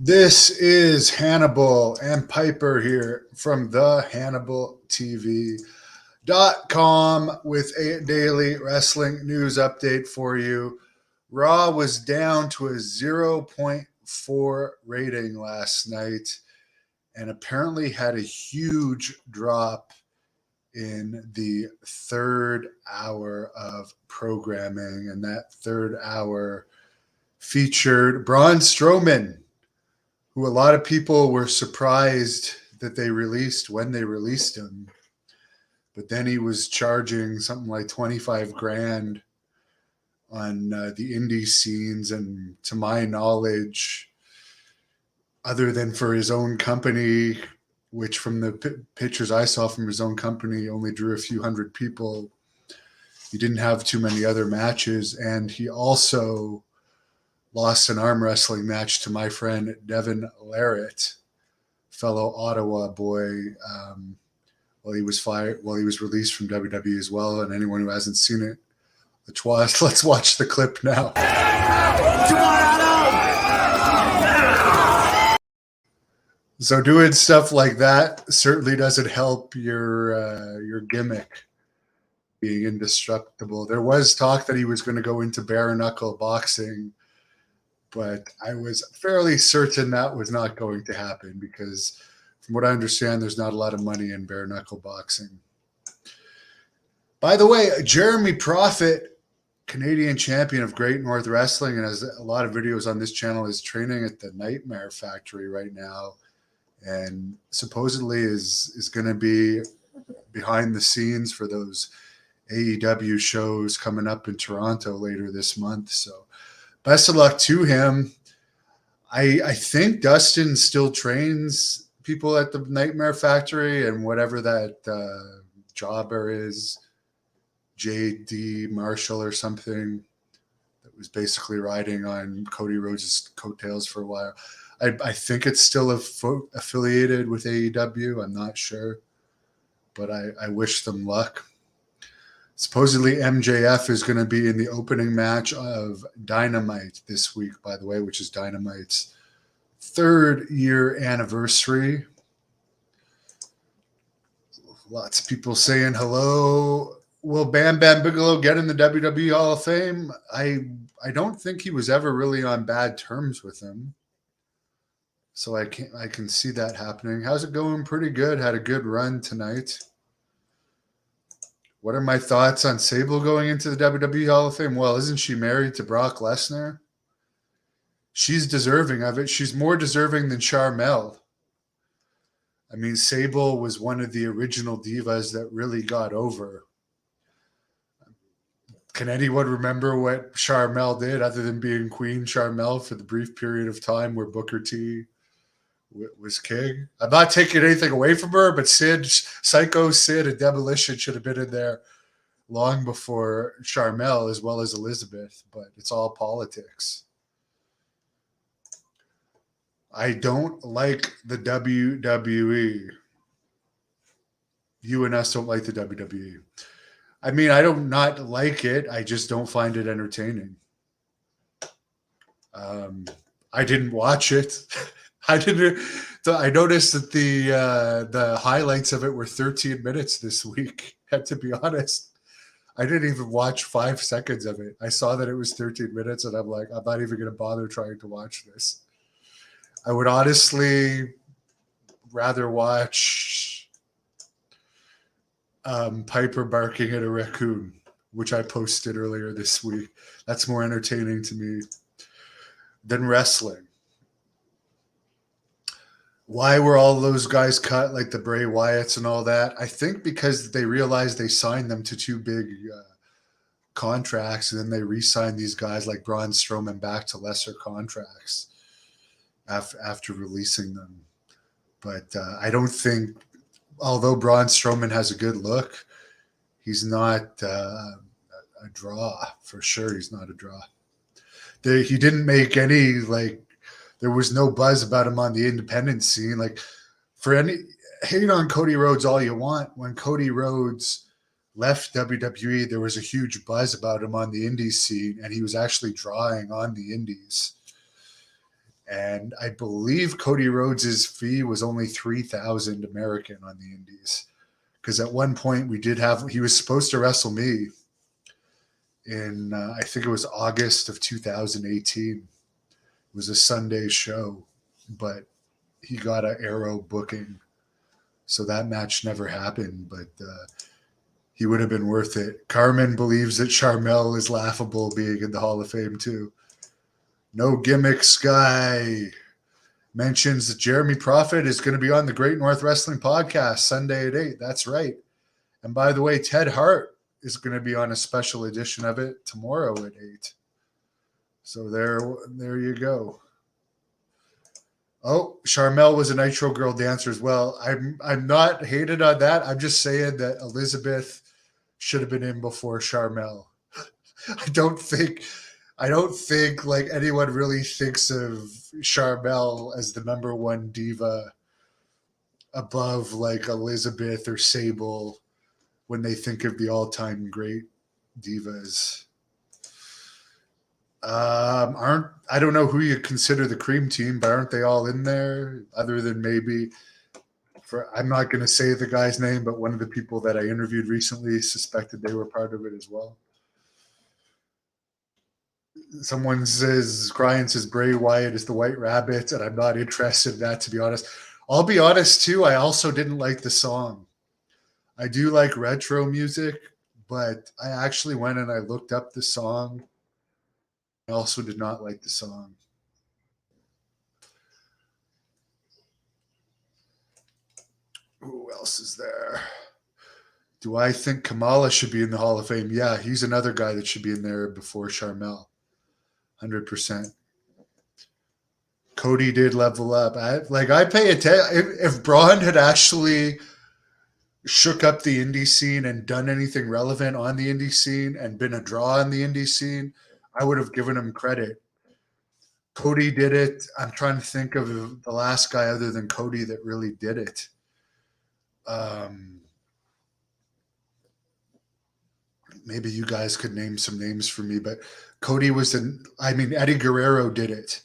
This is Hannibal and Piper here from the HannibalTV.com with a daily wrestling news update for you. Raw was down to a 0.4 rating last night and apparently had a huge drop in the third hour of programming. And that third hour featured Braun Strowman, who a lot of people were surprised that they released when they released him. But then he was charging something like 25 grand on the indie scenes. And to my knowledge, other than for his own company, which from the pictures I saw from his own company only drew a few hundred people, he didn't have too many other matches. And he also lost an arm wrestling match to my friend Devin Larrett, fellow Ottawa boy, while he was released from WWE as well. And anyone who hasn't seen it, let's watch the clip now. So doing stuff like that certainly doesn't help your gimmick being indestructible. There was talk that he was going to go into bare knuckle boxing, but I was fairly certain that was not going to happen because from what I understand, there's not a lot of money in bare knuckle boxing. By the way, Jeremy Prophet, Canadian champion of Great North Wrestling, and has a lot of videos on this channel, is training at the Nightmare Factory right now, and supposedly is going to be behind the scenes for those AEW shows coming up in Toronto later this month. So best of luck to him. I think Dustin still trains people at the Nightmare Factory, and whatever that jobber is, JD Marshall or something, that was basically riding on Cody Rhodes' coattails for a while. I think it's still affiliated with AEW. I'm not sure, but I wish them luck. Supposedly MJF is going to be in the opening match of Dynamite this week, by the way, which is Dynamite's 3rd year anniversary. Lots of people saying hello. Will Bam Bam Bigelow get in the WWE Hall of Fame? I don't think he was ever really on bad terms with him, so I can see that happening. How's it going? Pretty good. Had a good run tonight. What are my thoughts on Sable going into the WWE Hall of Fame? Well, isn't she married to Brock Lesnar? She's deserving of it. She's more deserving than Sharmell. I mean, Sable was one of the original divas that really got over. Can anyone remember what Sharmell did other than being Queen Sharmell for the brief period of time where Booker T was king? I'm not taking anything away from her, but Psycho Sid and Demolition should have been in there long before Sharmell, as well as Elizabeth, but it's all politics. I don't like the WWE. You and us don't like the WWE. I mean, I don't not like it. I just don't find it entertaining. I didn't watch it. I noticed that the highlights of it were 13 minutes this week. And to be honest, I didn't even watch 5 seconds of it. I saw that it was 13 minutes, and I'm like, I'm not even going to bother trying to watch this. I would honestly rather watch Piper barking at a raccoon, which I posted earlier this week. That's more entertaining to me than wrestling. Why were all those guys cut, like the Bray Wyatts and all that? I think because they realized they signed them to 2 big contracts, and then they re-signed these guys like Braun Strowman back to lesser contracts after releasing them. But I don't think, although Braun Strowman has a good look, he's not a draw. For sure, he's not a draw. He didn't make any, like, there was no buzz about him on the independent scene. Like, hate on Cody Rhodes all you want. When Cody Rhodes left WWE, there was a huge buzz about him on the indie scene, and he was actually drawing on the indies. And I believe Cody Rhodes's fee was only 3,000 American on the Indies. Because at one point he was supposed to wrestle me in, I think it was August of 2018. It was a Sunday show, but he got an Arrow booking. So that match never happened, but he would have been worth it. Carmen believes that Charmel is laughable being in the Hall of Fame too. No Gimmicks guy mentions that Jeremy Prophet is going to be on the Great North Wrestling Podcast Sunday at 8. That's right. And by the way, Ted Hart is going to be on a special edition of it tomorrow at 8. So there you go. Oh, Charmel was a Nitro Girl dancer as well. I'm not hated on that. I'm just saying that Elizabeth should have been in before Charmel. I don't think like anyone really thinks of Charmel as the number one diva above like Elizabeth or Sable when they think of the all-time great divas. I don't know who you consider the cream team, but aren't they all in there? Other than maybe I'm not going to say the guy's name, but one of the people that I interviewed recently suspected they were part of it as well. Someone says Brian says Bray Wyatt is the White Rabbit, and I'm not interested in that, to be honest. I'll be honest too. I also didn't like the song. I do like retro music, but I actually went and I looked up the song. I also did not like the song. Who else is there? Do I think Kamala should be in the Hall of Fame? Yeah, he's another guy that should be in there before Charmel. 100%. Cody did level up. I pay attention. If Braun had actually shook up the indie scene and done anything relevant on the indie scene and been a draw on the indie scene, I would have given him credit. Cody did it. I'm trying to think of the last guy other than Cody that really did it. Maybe you guys could name some names for me, but Cody was Eddie Guerrero did it.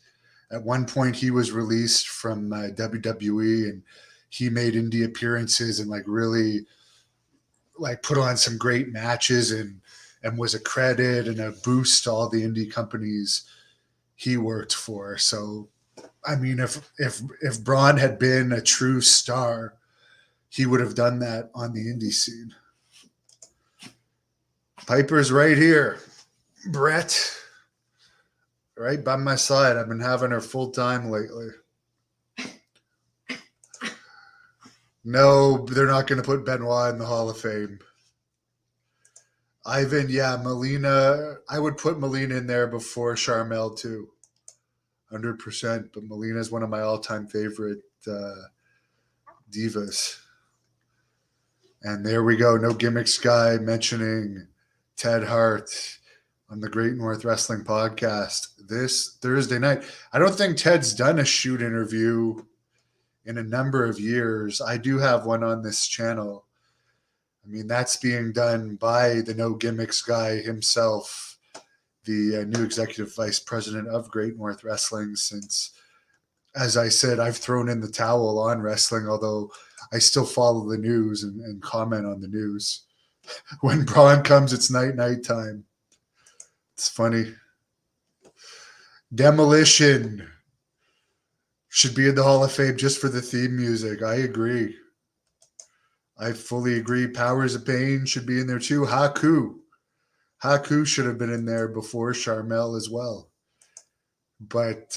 At one point, he was released from WWE, and he made indie appearances and really put on some great matches and was a credit and a boost to all the indie companies he worked for. So, I mean, if Braun had been a true star, he would have done that on the indie scene. Piper's right here. Brett, right by my side. I've been having her full time lately. No, they're not going to put Benoit in the Hall of Fame. Ivan, yeah, Melina. I would put Melina in there before Charmel too. 100%. But Melina is one of my all-time favorite divas. And there we go. No Gimmicks guy mentioning Ted Hart on the Great North Wrestling Podcast this Thursday night. I don't think Ted's done a shoot interview in a number of years. I do have one on this channel. I mean, that's being done by the No Gimmicks guy himself, the new executive vice president of Great North Wrestling, since, as I said, I've thrown in the towel on wrestling, although I still follow the news and comment on the news. When Braun comes, it's night time. It's funny. Demolition should be in the Hall of Fame just for the theme music. I agree. I fully agree. Powers of Pain should be in there too. Haku should have been in there before Charmel as well. But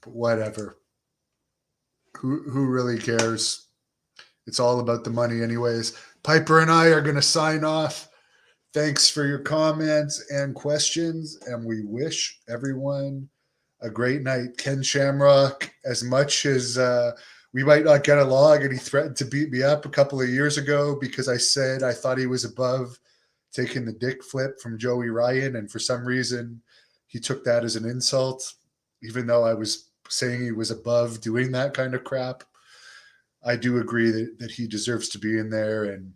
whatever. Who really cares? It's all about the money anyways. Piper and I are going to sign off. Thanks for your comments and questions, and we wish everyone a great night. Ken Shamrock, as much as we might not get along, and he threatened to beat me up a couple of years ago because I said I thought he was above taking the dick flip from Joey Ryan, and for some reason he took that as an insult, even though I was saying he was above doing that kind of crap. I do agree that he deserves to be in there, and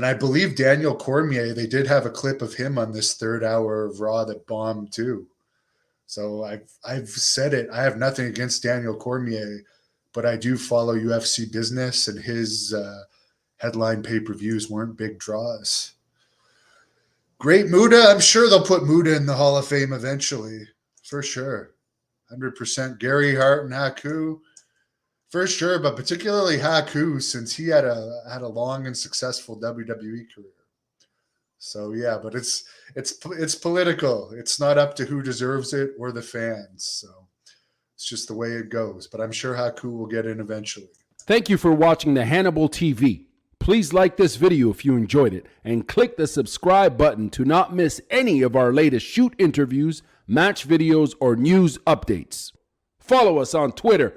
I believe Daniel Cormier, they did have a clip of him on this third hour of Raw that bombed too. So I've said it. I have nothing against Daniel Cormier, but I do follow UFC business, and his headline pay-per-views weren't big draws. Great Muda. I'm sure they'll put Muda in the Hall of Fame eventually, for sure. 100%. Gary Hart and Haku, for sure, but particularly Haku, since he had a long and successful WWE career. So yeah, but it's political. It's not up to who deserves it or the fans. So it's just the way it goes. But I'm sure Haku will get in eventually. Thank you for watching the Hannibal TV. Please like this video if you enjoyed it and click the subscribe button to not miss any of our latest shoot interviews, match videos, or news updates. Follow us on Twitter